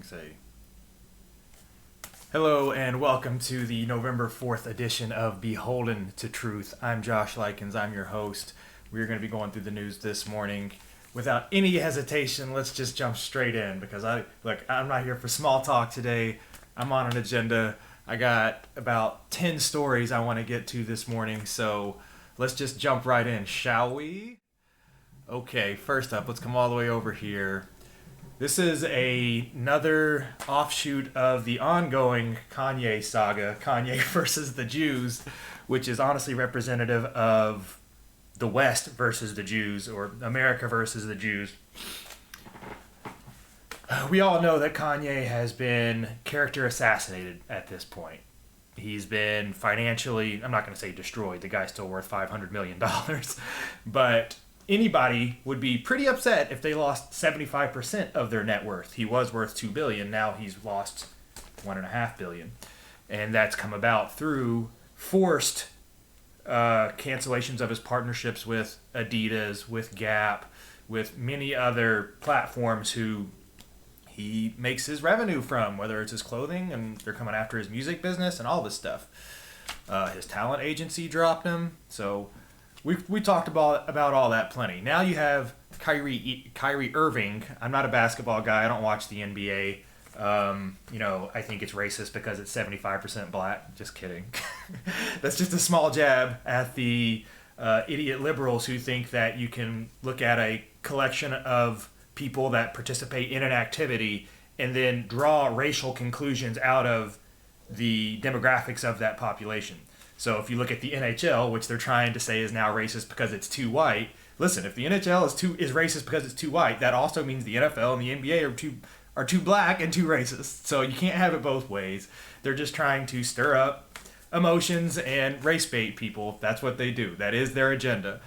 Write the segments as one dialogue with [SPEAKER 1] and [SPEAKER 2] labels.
[SPEAKER 1] say. Hello and welcome to the November 4th edition of Beholden to Truth. I'm Josh Likens, I'm your host. We're going to be going through the news this morning. Without any hesitation, let's just jump straight in because I'm not here for small talk today. I'm on an agenda. I got about 10 stories I want to get to this morning, so let's just jump right in, shall we? Okay, first up, let's come all the way over here. This is another offshoot of the ongoing Kanye saga, Kanye versus the Jews, which is honestly representative of the West versus the Jews, or America versus the Jews. We all know that Kanye has been character assassinated at this point. He's been financially, I'm not going to say destroyed, the guy's still worth $500 million, but anybody would be pretty upset if they lost 75% of their net worth. He was worth $2 billion, now he's lost $1.5 billion. And that's come about through forced cancellations of his partnerships with Adidas, with Gap, with many other platforms who he makes his revenue from, whether it's his clothing and they're coming after his music business and all this stuff. His talent agency dropped him, so we talked about all that plenty. Now you have Kyrie Irving. I'm not a basketball guy. I don't watch the NBA. I think it's racist because it's 75% black. Just kidding. That's just a small jab at the idiot liberals who think that you can look at a collection of people that participate in an activity and then draw racial conclusions out of the demographics of that population. So if you look at the NHL, which they're trying to say is now racist because it's too white, listen, if the NHL is racist because it's too white, that also means the NFL and the NBA are too black and too racist. So you can't have it both ways. They're just trying to stir up emotions and race bait people. That's what they do. That is their agenda.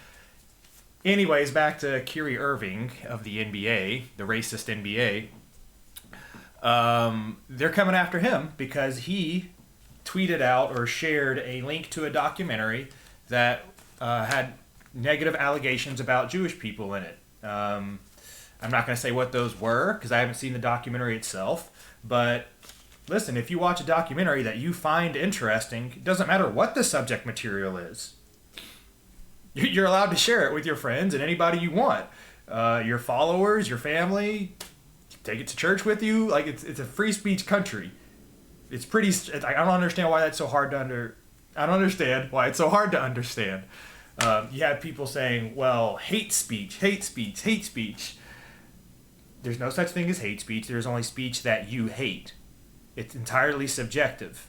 [SPEAKER 1] Anyways, back to Kyrie Irving of the NBA, the racist NBA. They're coming after him because he tweeted out or shared a link to a documentary that had negative allegations about Jewish people in it. I'm not going to say what those were because I haven't seen the documentary itself. But listen, if you watch a documentary that you find interesting, it doesn't matter what the subject material is. You're allowed to share it with your friends and anybody you want. Your followers, your family, take it to church with you. Like it's a free speech country. It's pretty. I don't understand why that's so hard to I don't understand why it's so hard to understand. You have people saying, "Well, hate speech, hate speech, hate speech." There's no such thing as hate speech. There's only speech that you hate. It's entirely subjective.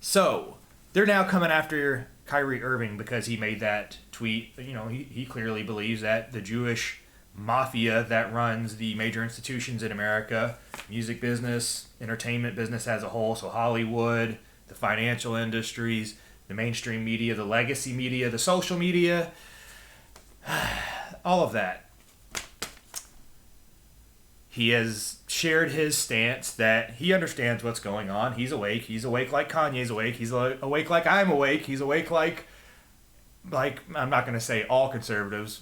[SPEAKER 1] So they're now coming after Kyrie Irving because he made that tweet. He clearly believes that the Jewish mafia that runs the major institutions in America, music business, entertainment business as a whole, so Hollywood, the financial industries, the mainstream media, the legacy media, the social media, all of that. He has shared his stance that he understands what's going on. He's awake. He's awake like Kanye's awake. He's awake like I'm awake. He's awake like I'm not going to say all conservatives.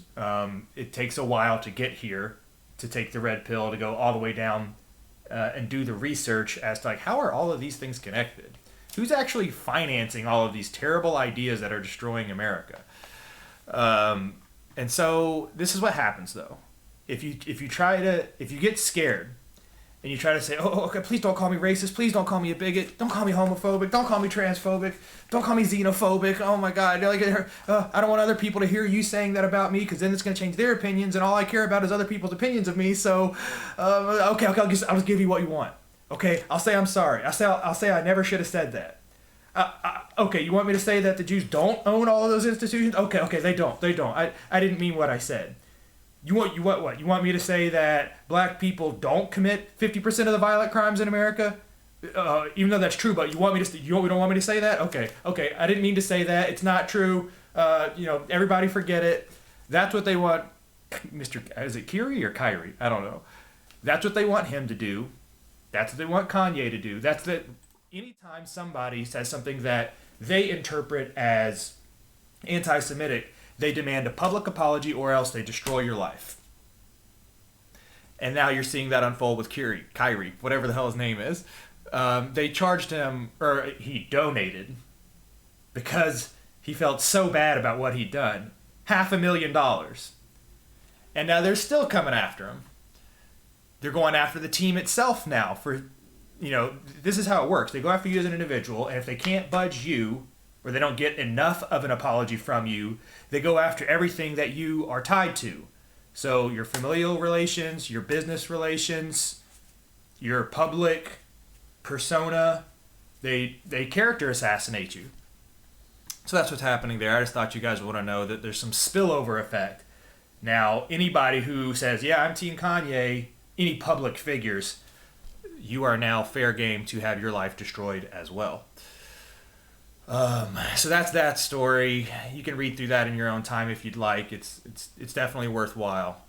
[SPEAKER 1] It takes a while to get here, to take the red pill, to go all the way down and do the research as to how are all of these things connected? Who's actually financing all of these terrible ideas that are destroying America? And so this is what happens though. If you get scared and you try to say, okay, please don't call me racist, please don't call me a bigot, don't call me homophobic, don't call me transphobic, don't call me xenophobic, oh my God, I don't want other people to hear you saying that about me because then it's going to change their opinions and all I care about is other people's opinions of me, so, okay, I'll just give you what you want. Okay, I'll say I'm sorry. I'll say I never should have said that. Okay, you want me to say that the Jews don't own all of those institutions? Okay, they don't. I didn't mean what I said. You want what? You want me to say that black people don't commit 50% of the violent crimes in America? Even though that's true, but you don't want me to say that? Okay, I didn't mean to say that. It's not true. Everybody forget it. That's what they want. Is it Kyrie or Kyrie? I don't know. That's what they want him to do. That's what they want Kanye to do. Anytime somebody says something that they interpret as anti-Semitic, they demand a public apology or else they destroy your life. And now you're seeing that unfold with Kyrie, whatever the hell his name is. They charged him, or he donated, because he felt so bad about what he'd done, $500,000. And now they're still coming after him. They're going after the team itself now for, this is how it works. They go after you as an individual, and if they can't budge you, or they don't get enough of an apology from you, they go after everything that you are tied to. So your familial relations, your business relations, your public persona, they character assassinate you. So that's what's happening there. I just thought you guys would want to know that there's some spillover effect. Now, anybody who says, yeah, I'm Team Kanye, any public figures, you are now fair game to have your life destroyed as well. So that's that story. You can read through that in your own time if you'd like. It's definitely worthwhile.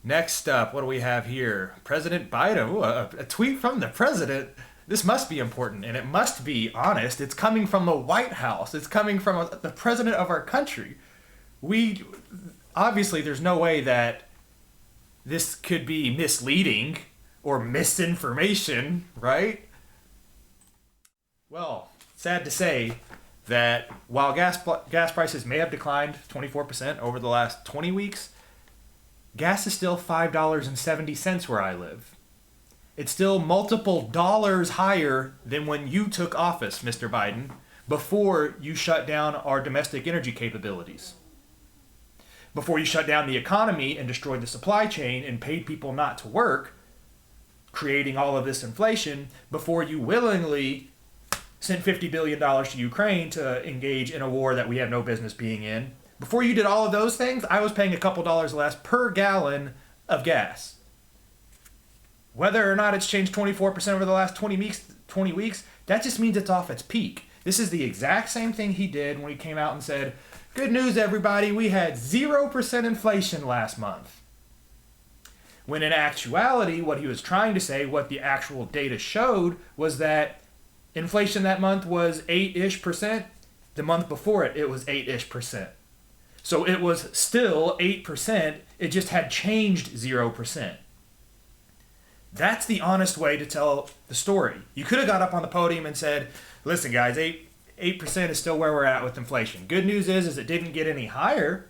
[SPEAKER 1] Next up, what do we have here? President Biden. Ooh, a tweet from the president. This must be important, and it must be honest. It's coming from the White House. It's coming from the president of our country. Obviously, there's no way that this could be misleading or misinformation, right? Well, sad to say that while gas prices may have declined 24% over the last 20 weeks, gas is still $5.70 where I live. It's still multiple dollars higher than when you took office, Mr. Biden, before you shut down our domestic energy capabilities. Before you shut down the economy and destroyed the supply chain and paid people not to work, creating all of this inflation, before you willingly sent $50 billion to Ukraine to engage in a war that we have no business being in. Before you did all of those things, I was paying a couple dollars less per gallon of gas. Whether or not it's changed 24% over the last 20 weeks, that just means it's off its peak. This is the exact same thing he did when he came out and said, good news, everybody, we had 0% inflation last month. When in actuality, what he was trying to say, what the actual data showed, was that inflation that month was 8-ish%. The month before it was 8-ish%. So it was still 8%, it just had changed 0%. That's the honest way to tell the story. You could have got up on the podium and said, listen guys, 8% is still where we're at with inflation. Good news is it didn't get any higher,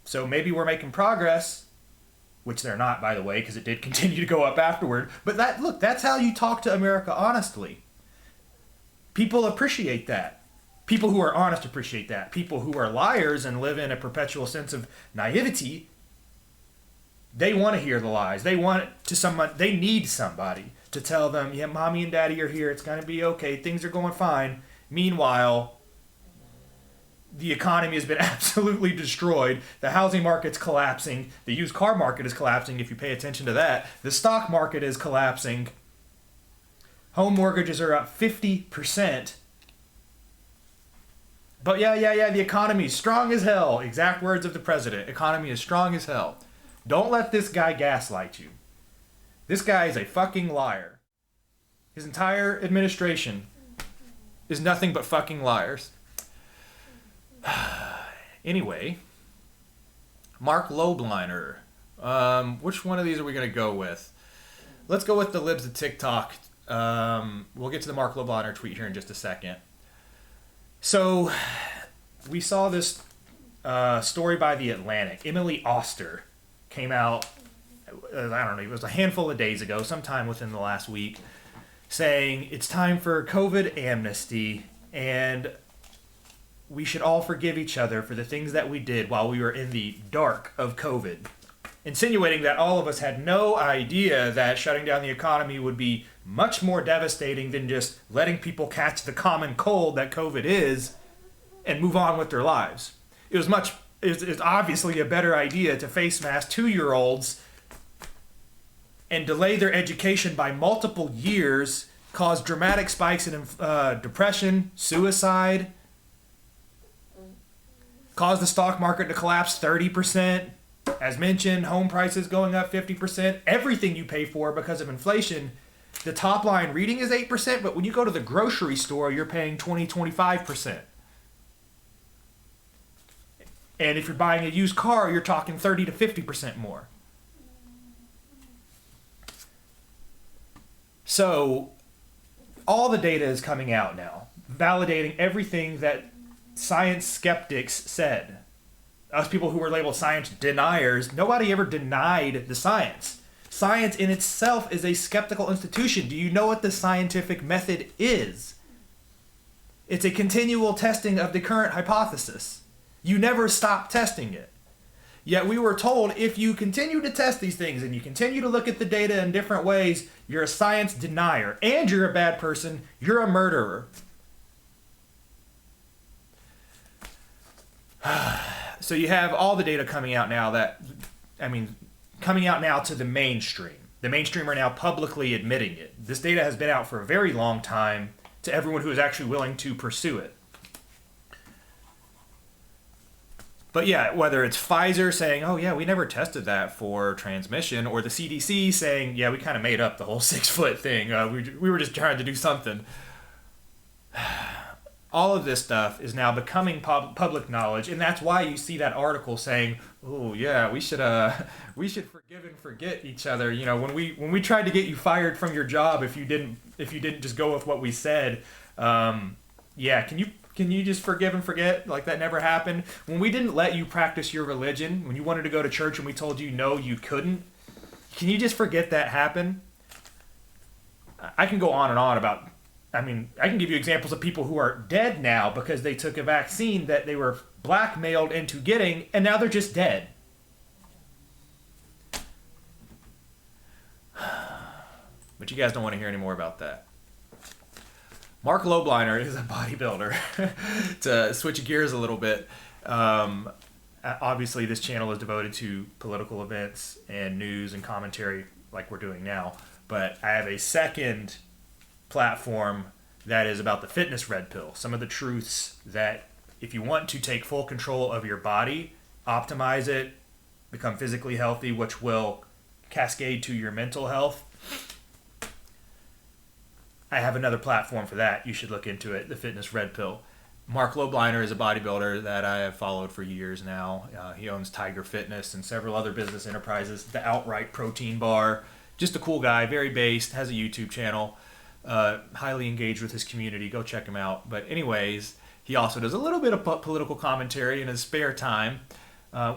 [SPEAKER 1] so maybe we're making progress, which they're not, by the way, because it did continue to go up afterward. But that's how you talk to America honestly. People appreciate that. People who are honest appreciate that. People who are liars and live in a perpetual sense of naivety, they want to hear the lies. They need somebody to tell them, yeah, mommy and daddy are here, it's going to be okay, things are going fine. Meanwhile, the economy has been absolutely destroyed. The housing market's collapsing. The used car market is collapsing, if you pay attention to that. The stock market is collapsing. Home mortgages are up 50%. But yeah, the economy is strong as hell. Exact words of the president. Economy is strong as hell. Don't let this guy gaslight you. This guy is a fucking liar. His entire administration is nothing but fucking liars. Anyway, Mark Lobliner. Which one of these are we going to go with? Let's go with the libs of TikTok. We'll get to the Mark Lobliner tweet here in just a second. So, we saw this story by The Atlantic. Emily Oster came out, I don't know, it was a handful of days ago, sometime within the last week, saying it's time for COVID amnesty and we should all forgive each other for the things that we did while we were in the dark of COVID. Insinuating that all of us had no idea that shutting down the economy would be much more devastating than just letting people catch the common cold that COVID is and move on with their lives. It's obviously a better idea to face mask 2-year-olds and delay their education by multiple years, cause dramatic spikes in depression, suicide, cause the stock market to collapse 30%. As mentioned, home prices going up 50%. Everything you pay for because of inflation. The top line reading is 8%, but when you go to the grocery store, you're paying 25%. And if you're buying a used car, you're talking 30 to 50% more. So all the data is coming out now, validating everything that science skeptics said. Us people who were labeled science deniers, nobody ever denied the science. Science in itself is a skeptical institution. Do you know what the scientific method is? It's a continual testing of the current hypothesis. You never stop testing it. Yet we were told if you continue to test these things and you continue to look at the data in different ways, you're a science denier and you're a bad person, you're a murderer. So you have all the data coming out now coming out now to the mainstream. The mainstream are now publicly admitting it. This data has been out for a very long time to everyone who is actually willing to pursue it. But yeah, whether it's Pfizer saying, oh yeah, we never tested that for transmission, or the CDC saying, yeah, we kind of made up the whole 6-foot thing. We were just trying to do something. All of this stuff is now becoming public knowledge, and that's why you see that article saying, "Oh yeah, we should forgive and forget each other." You know, when we tried to get you fired from your job if you didn't just go with what we said, yeah, can you just forgive and forget like that never happened? When we didn't let you practice your religion, when you wanted to go to church and we told you no, you couldn't, can you just forget that happened? I can go on and on about. I can give you examples of people who are dead now because they took a vaccine that they were blackmailed into getting, and now they're just dead. But you guys don't want to hear any more about that. Mark Lobliner is a bodybuilder. To switch gears a little bit, obviously this channel is devoted to political events and news and commentary like we're doing now, but I have a second platform that is about the fitness red pill. Some of the truths that if you want to take full control of your body, optimize it, become physically healthy, which will cascade to your mental health. I have another platform for that. You should look into it, the fitness red pill. Mark Lobliner is a bodybuilder that I have followed for years now. He owns Tiger Fitness and several other business enterprises, the Outright Protein Bar. Just a cool guy, very based, has a YouTube channel. Highly engaged with his community. Go check him out. But anyways, he also does a little bit of political commentary in his spare time,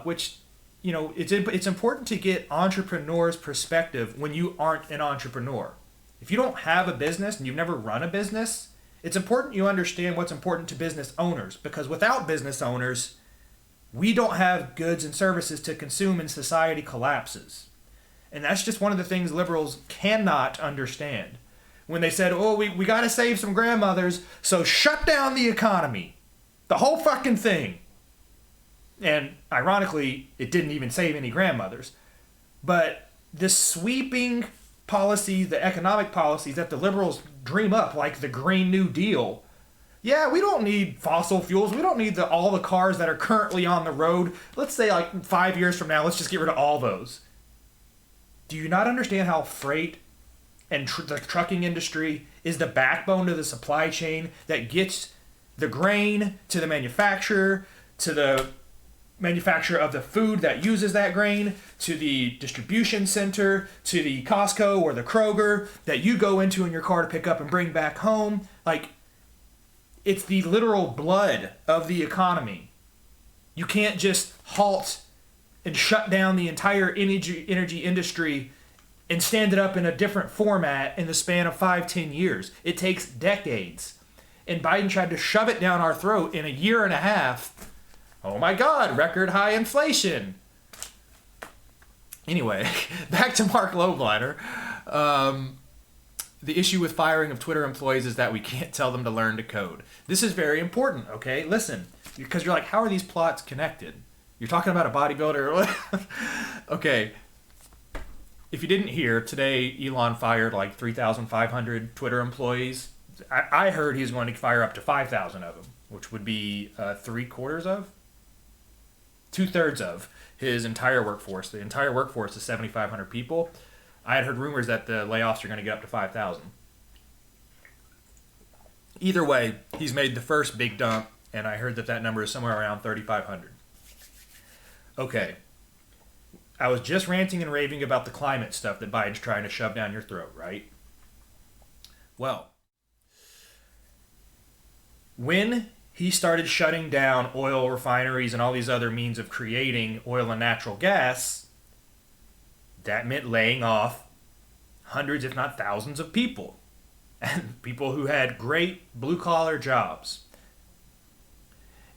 [SPEAKER 1] which, you know, it's important to get entrepreneurs' perspective when you aren't an entrepreneur. If you don't have a business and you've never run a business, it's important you understand what's important to business owners, because without business owners, we don't have goods and services to consume and society collapses. And that's just one of the things liberals cannot understand. When they said, oh, we got to save some grandmothers, so shut down the economy. The whole fucking thing. And ironically, it didn't even save any grandmothers. But the sweeping policies, the economic policies that the liberals dream up, like the Green New Deal. Yeah, we don't need fossil fuels. We don't need all the cars that are currently on the road. Let's say like 5 years from now, let's just get rid of all those. Do you not understand how freight and the trucking industry is the backbone of the supply chain that gets the grain to the manufacturer, to the manufacturer of the food that uses that grain, to the distribution center, to the Costco or the Kroger that you go into in your car to pick up and bring back home? Like, it's the literal blood of the economy. You can't just halt and shut down the entire energy industry and stand it up in a different format in the span of 5-10 years. It takes decades. And Biden tried to shove it down our throat in a year and a half. Oh my God, record high inflation. Anyway, back to Mark Lobliner. The issue with firing of Twitter employees is that we can't tell them to learn to code. This is very important, okay? Listen, because you're like, how are these plots connected? You're talking about a bodybuilder? Okay. If you didn't hear, today Elon fired like 3,500 Twitter employees. I heard he's going to fire up to 5,000 of them, which would be 2/3 of his entire workforce. The entire workforce is 7,500 people. I had heard rumors that the layoffs are going to get up to 5,000. Either way, he's made the first big dump, and I heard that number is somewhere around 3,500. Okay. I was just ranting and raving about the climate stuff that Biden's trying to shove down your throat, right? Well, when he started shutting down oil refineries and all these other means of creating oil and natural gas, that meant laying off hundreds, if not thousands, of people. And people who had great blue-collar jobs.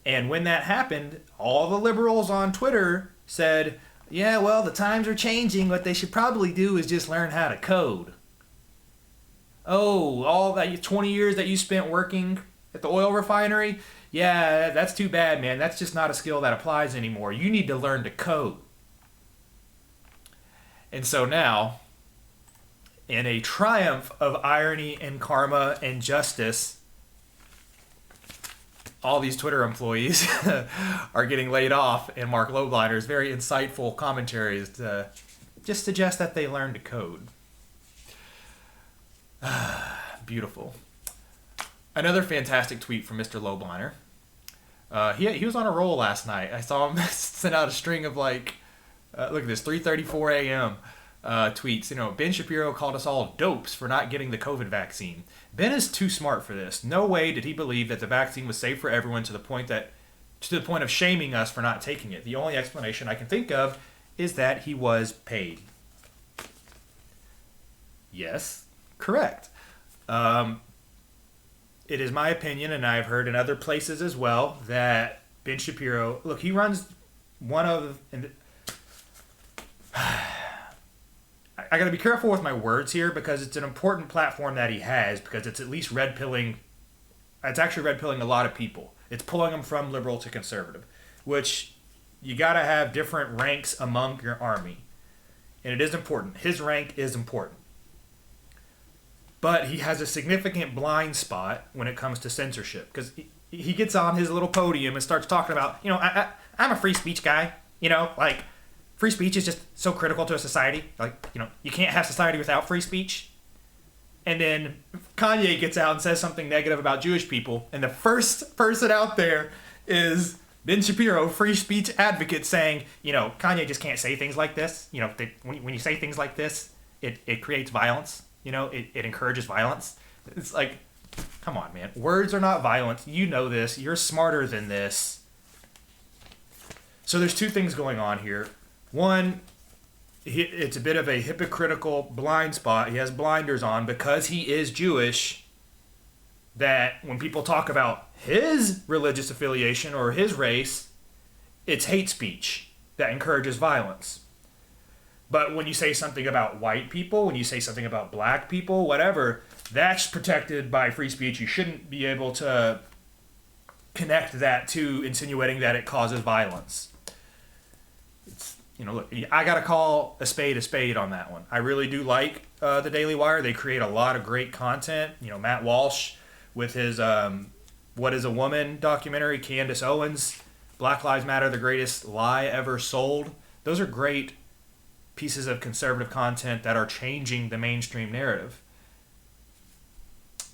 [SPEAKER 1] And when that happened, all the liberals on Twitter said, yeah, well, the times are changing. What they should probably do is just learn how to code. Oh, all that 20 years that you spent working at the oil refinery? Yeah, that's too bad, man. That's just not a skill that applies anymore. You need to learn to code. And so now, in a triumph of irony and karma and justice, all these Twitter employees are getting laid off, and Mark Lobliner's very insightful commentaries to just suggest that they learn to code. Beautiful. Another fantastic tweet from Mr. Lobliner. He was on a roll last night. I saw him send out a string of look at this, 3:34 a.m. Tweets. Ben Shapiro called us all dopes for not getting the COVID vaccine. Ben is too smart for this. No way did he believe that the vaccine was safe for everyone to the point of shaming us for not taking it. The only explanation I can think of is that he was paid. Yes, correct. It is my opinion, and I've heard in other places as well, that Ben Shapiro, look, he runs one of... I got to be careful with my words here because it's an important platform that he has, because it's at least it's actually red-pilling a lot of people. It's pulling them from liberal to conservative, which you got to have different ranks among your army. And it is important. His rank is important. But he has a significant blind spot when it comes to censorship, because he gets on his little podium and starts talking about, I'm a free speech guy, free speech is just so critical to a society. You can't have society without free speech. And then Kanye gets out and says something negative about Jewish people, and the first person out there is Ben Shapiro, free speech advocate, saying, Kanye just can't say things like this. When you say things like this, it creates violence. It encourages violence. It's like, come on, man. Words are not violence. You know this. You're smarter than this. So there's two things going on here. One, it's a bit of a hypocritical blind spot. He has blinders on because he is Jewish, that when people talk about his religious affiliation or his race, it's hate speech that encourages violence. But when you say something about white people, when you say something about black people, whatever, that's protected by free speech. You shouldn't be able to connect that to insinuating that it causes violence. Look, I got to call a spade on that one. I really do like the Daily Wire. They create a lot of great content. Matt Walsh with his What is a Woman documentary, Candace Owens, Black Lives Matter, the greatest lie ever sold. Those are great pieces of conservative content that are changing the mainstream narrative.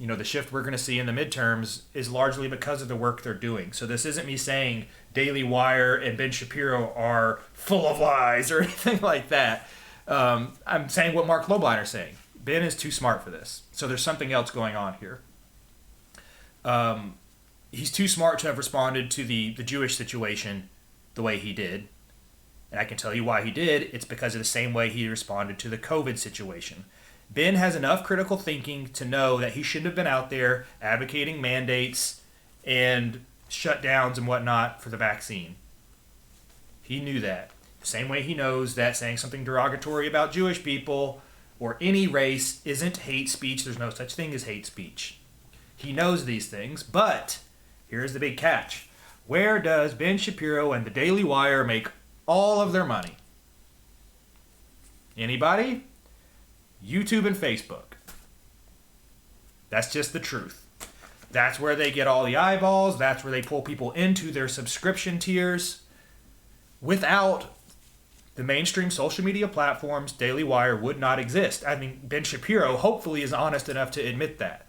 [SPEAKER 1] The shift we're going to see in the midterms is largely because of the work they're doing. So this isn't me saying Daily Wire and Ben Shapiro are full of lies or anything like that. I'm saying what Mark Lobliner's saying. Ben is too smart for this. So there's something else going on here. He's too smart to have responded to the Jewish situation the way he did. And I can tell you why he did. It's because of the same way he responded to the COVID situation. Ben has enough critical thinking to know that he shouldn't have been out there advocating mandates and shutdowns and whatnot for the vaccine. He knew that. The same way he knows that saying something derogatory about Jewish people or any race isn't hate speech. There's no such thing as hate speech. He knows these things, but here's the big catch. Where does Ben Shapiro and the Daily Wire make all of their money? Anybody? YouTube and Facebook. That's just the truth. That's where they get all the eyeballs. That's where they pull people into their subscription tiers. Without the mainstream social media platforms, Daily Wire would not exist. I mean, Ben Shapiro hopefully is honest enough to admit that.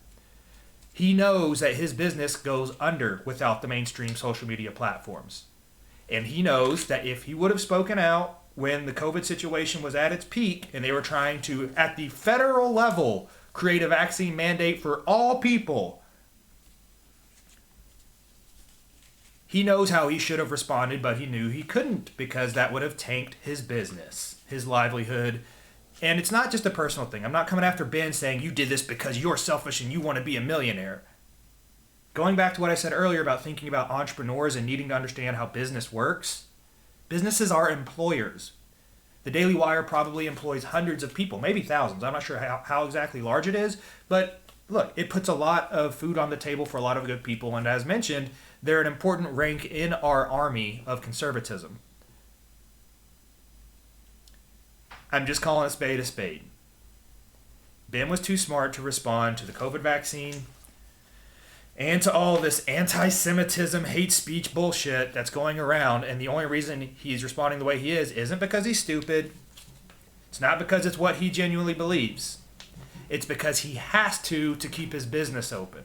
[SPEAKER 1] He knows that his business goes under without the mainstream social media platforms. And he knows that if he would have spoken out when the COVID situation was at its peak and they were trying to, at the federal level, create a vaccine mandate for all people. He knows how he should have responded, but he knew he couldn't because that would have tanked his business, his livelihood. And it's not just a personal thing. I'm not coming after Ben saying you did this because you're selfish and you want to be a millionaire. Going back to what I said earlier about thinking about entrepreneurs and needing to understand how business works, businesses are employers. The Daily Wire probably employs hundreds of people, maybe thousands. I'm not sure how exactly large it is, but look, it puts a lot of food on the table for a lot of good people. And as mentioned, they're an important rank in our army of conservatism. I'm just calling a spade a spade. Ben was too smart to respond to the COVID vaccine and to all this anti-Semitism, hate speech bullshit that's going around. And the only reason he's responding the way he is isn't because he's stupid. It's not because it's what he genuinely believes. It's because he has to keep his business open.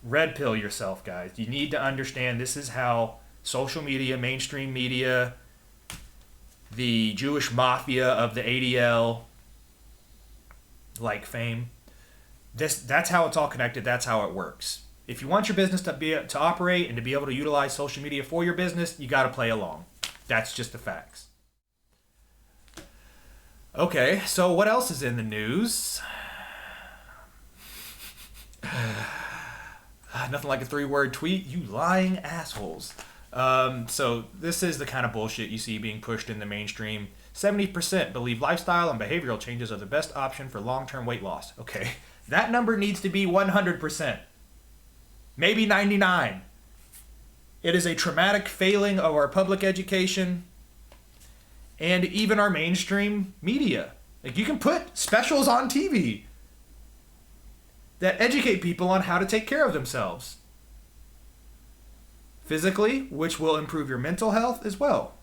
[SPEAKER 1] Red pill yourself, guys. You need to understand this is how social media, mainstream media, the Jewish mafia of the ADL, like fame, that's how it's all connected. That's how it works. If you want your business to operate and to be able to utilize social media for your business, you got to play along. That's just the facts. Okay, so what else is in the news? Nothing like a 3-word tweet. You lying assholes. So this is the kind of bullshit you see being pushed in the mainstream. 70% believe lifestyle and behavioral changes are the best option for long-term weight loss. Okay, that number needs to be 100%. Maybe 99%. It is a traumatic failing of our public education and even our mainstream media. Like, you can put specials on TV that educate people on how to take care of themselves physically, which will improve your mental health as well.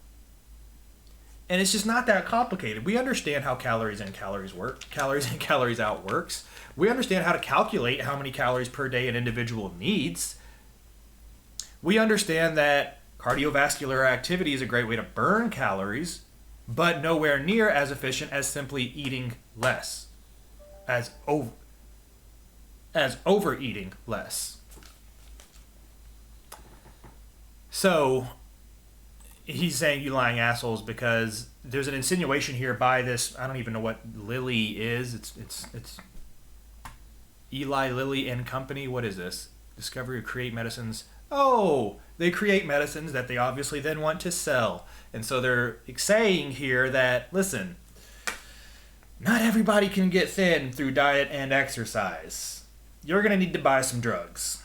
[SPEAKER 1] And it's just not that complicated. We understand how calories in, calories out works. We understand how to calculate how many calories per day an individual needs. We understand that cardiovascular activity is a great way to burn calories, but nowhere near as efficient as simply eating less, as overeating less. So he's saying you lying assholes because there's an insinuation here by this, I don't even know what Lilly is. It's Eli Lilly and Company. What is this? Discovery of Create Medicines. Oh, they create medicines that they obviously then want to sell. And so they're saying here that, listen, not everybody can get thin through diet and exercise. You're going to need to buy some drugs.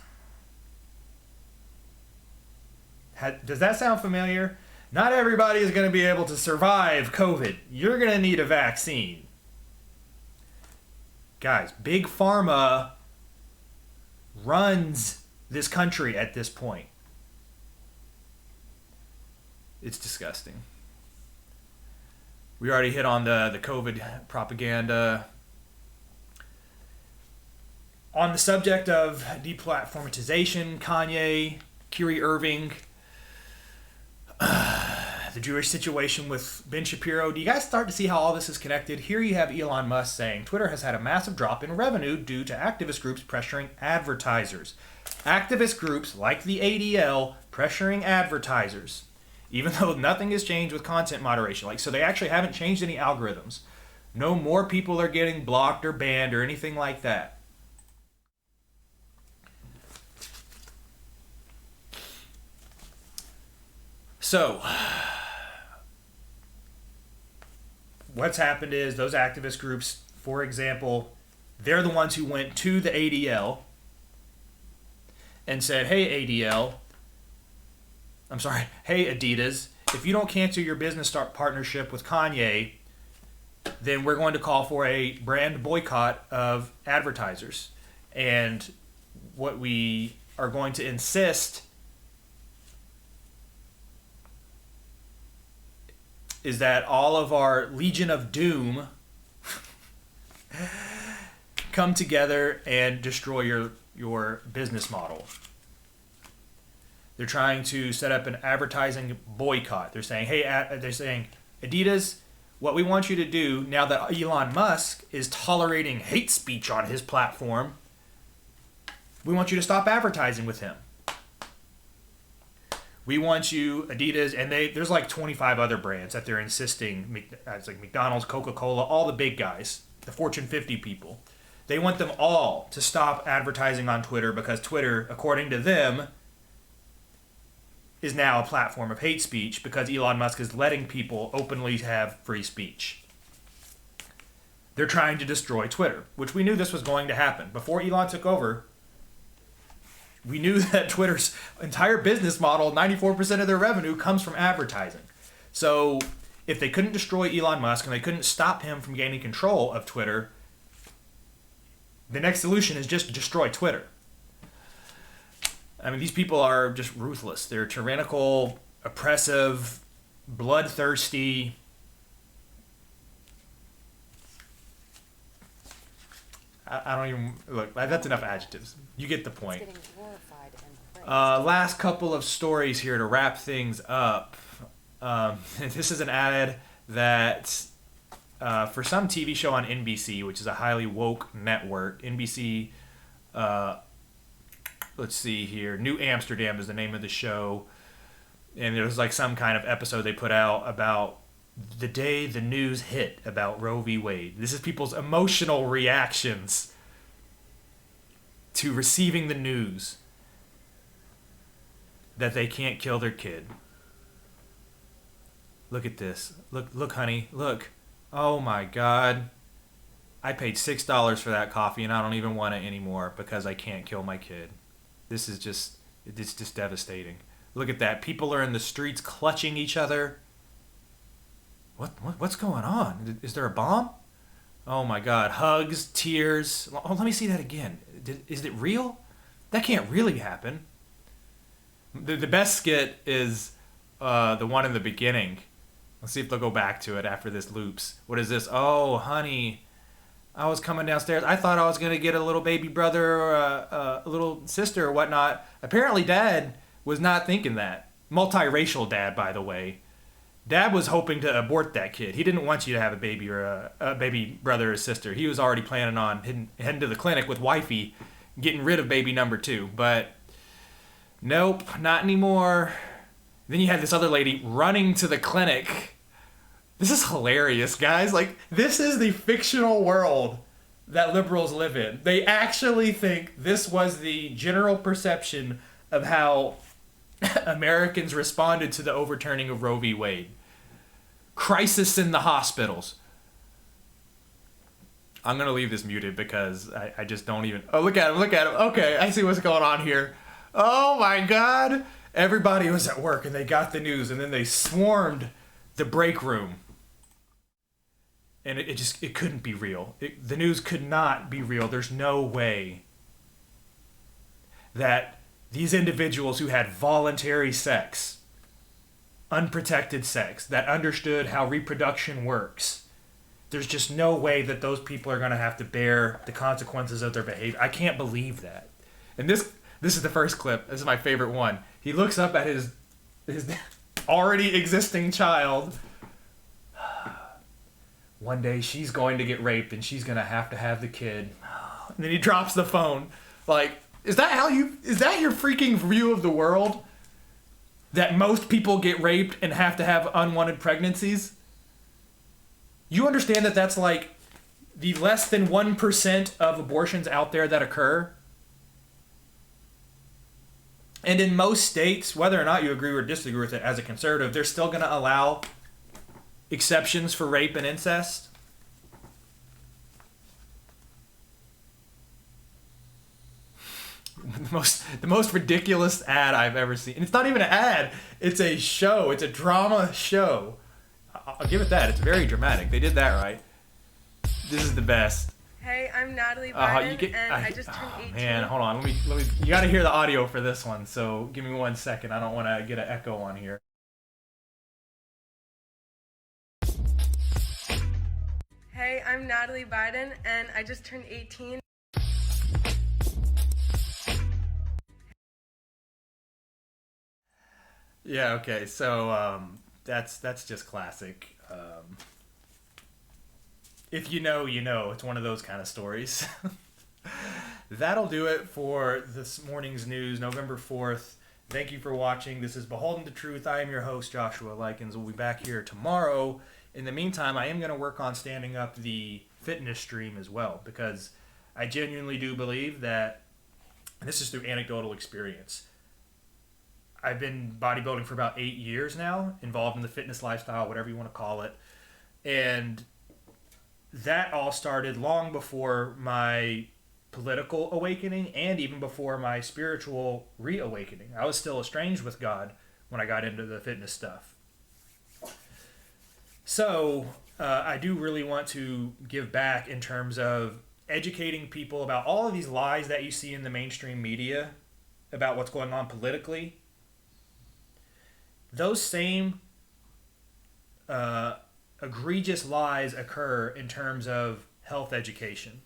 [SPEAKER 1] Does that sound familiar? Not everybody is going to be able to survive COVID. You're going to need a vaccine. Guys, Big Pharma runs this country at this point. It's disgusting. We already hit on the COVID propaganda. On the subject of deplatformatization, Kanye, Kyrie, Irving, the Jewish situation with Ben Shapiro. Do you guys start to see how all this is connected? Here you have Elon Musk saying Twitter has had a massive drop in revenue due to activist groups pressuring advertisers. Activist groups like the ADL pressuring advertisers, even though nothing has changed with content moderation. So they actually haven't changed any algorithms. No more people are getting blocked or banned or anything like that. So, what's happened is those activist groups, for example, they're the ones who went to the ADL and said, hey Adidas, if you don't cancel your business partnership with Kanye, then we're going to call for a brand boycott of advertisers. And what we are going to insist is that all of our Legion of Doom come together and destroy your business model. They're trying to set up an advertising boycott. They're saying, hey, Adidas, what we want you to do now that Elon Musk is tolerating hate speech on his platform, we want you to stop advertising with him. We want you, Adidas, and there's like 25 other brands that they're insisting, it's like McDonald's, Coca-Cola, all the big guys, the Fortune 50 people. They want them all to stop advertising on Twitter because Twitter, according to them, is now a platform of hate speech because Elon Musk is letting people openly have free speech. They're trying to destroy Twitter, which we knew this was going to happen. Before Elon took over, we knew that Twitter's entire business model, 94% of their revenue, comes from advertising. So if they couldn't destroy Elon Musk and they couldn't stop him from gaining control of Twitter, the next solution is just destroy Twitter. I mean, these people are just ruthless. They're tyrannical, oppressive, bloodthirsty. I don't even... Look, that's enough adjectives. You get the point. Last couple of stories here to wrap things up. This is an ad that... for some TV show on NBC, which is a highly woke network. NBC... let's see here. New Amsterdam is the name of the show. And there was like some kind of episode they put out about the day the news hit about Roe v. Wade. This is people's emotional reactions to receiving the news that they can't kill their kid. Look at this. Look, honey. Look. Oh my God. I paid $6 for that coffee and I don't even want it anymore because I can't kill my kid. This is just, it's just devastating. Look at that. People are in the streets clutching each other. What's going on? Is there a bomb? Oh my God. Hugs, tears. Oh, let me see that again. Is it real? That can't really happen. The best skit is the one in the beginning. Let's see if they'll go back to it after this loops. What is this? Oh, honey. I was coming downstairs. I thought I was going to get a little baby brother or a little sister or whatnot. Apparently, Dad was not thinking that. Multiracial dad, by the way. Dad was hoping to abort that kid. He didn't want you to have a baby or a baby brother or sister. He was already planning on heading to the clinic with wifey, getting rid of baby number 2. But nope, not anymore. Then you had this other lady running to the clinic. This is hilarious, guys. Like, this is the fictional world that liberals live in. They actually think this was the general perception of how Americans responded to the overturning of Roe v. Wade. Crisis in the hospitals. I'm going to leave this muted because I just don't even... Oh, look at him, look at him. Okay, I see what's going on here. Oh my God. Everybody was at work and they got the news and then they swarmed the break room. And it couldn't be real. The news could not be real. There's no way that these individuals who had voluntary sex, unprotected sex, that understood how reproduction works, there's just no way that those people are going to have to bear the consequences of their behavior. I can't believe that. And this is the first clip. This is my favorite one. He looks up at his already existing child. One day she's going to get raped and she's going to have the kid. And then he drops the phone. Like, is that your freaking view of the world? That most people get raped and have to have unwanted pregnancies? You understand that that's like the less than 1% of abortions out there that occur? And in most states, whether or not you agree or disagree with it as a conservative, they're still going to allow exceptions for rape and incest. The most ridiculous ad I've ever seen. And it's not even an ad. It's a show. It's a drama show. I'll give it that. It's very dramatic. They did that right. This is the best.
[SPEAKER 2] Hey, I'm Natalie Biden, and I just turned 18.
[SPEAKER 1] Man, hold on. Let me. You got to hear the audio for this one. So give me 1 second. I don't want to get an echo on here.
[SPEAKER 2] Hey, I'm Natalie Biden, and I just turned 18.
[SPEAKER 1] Yeah, okay. So that's just classic. if you know, you know. It's one of those kind of stories. That'll do it for this morning's news, November 4th. Thank you for watching. This is Beholden to Truth. I am your host, Joshua Likens. We'll be back here tomorrow. In the meantime, I am going to work on standing up the fitness stream as well, because I genuinely do believe that, and this is through anecdotal experience, I've been bodybuilding for about 8 years now, involved in the fitness lifestyle, whatever you want to call it. And that all started long before my political awakening and even before my spiritual reawakening. I was still estranged with God when I got into the fitness stuff. So I do really want to give back in terms of educating people about all of these lies that you see in the mainstream media about what's going on politically. Those same egregious lies occur in terms of health education.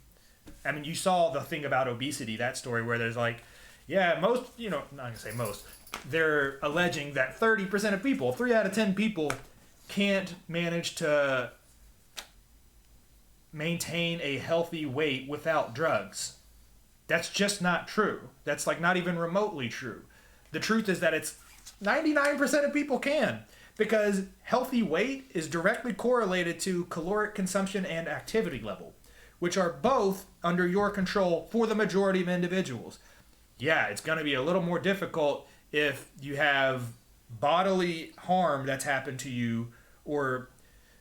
[SPEAKER 1] I mean, you saw the thing about obesity, that story where there's like, yeah, most, not going to say most, they're alleging that 30% of people, 3 out of 10 people, can't manage to maintain a healthy weight without drugs. That's just not true. That's like not even remotely true. The truth is that it's 99% of people can, because healthy weight is directly correlated to caloric consumption and activity level, which are both under your control for the majority of individuals. Yeah, it's going to be a little more difficult if you have bodily harm that's happened to you or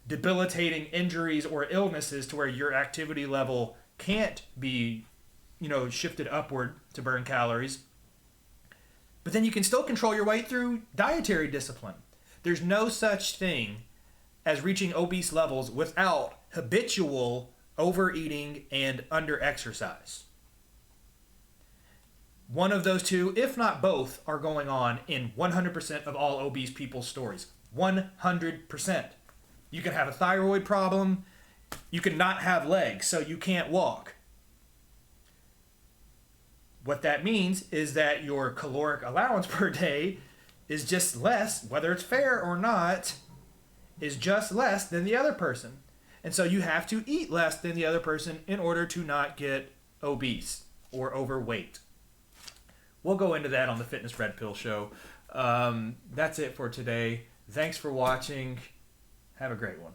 [SPEAKER 1] debilitating injuries or illnesses to where your activity level can't be, shifted upward to burn calories. But then you can still control your weight through dietary discipline. There's no such thing as reaching obese levels without habitual overeating and under-exercise. One of those two, if not both, are going on in 100% of all obese people's stories. 100%. You can have a thyroid problem. You can not have legs, so you can't walk. What that means is that your caloric allowance per day is just less, whether it's fair or not, is just less than the other person. And so you have to eat less than the other person in order to not get obese or overweight. We'll go into that on the Fitness Red Pill Show. That's it for today. Thanks for watching. Have a great one.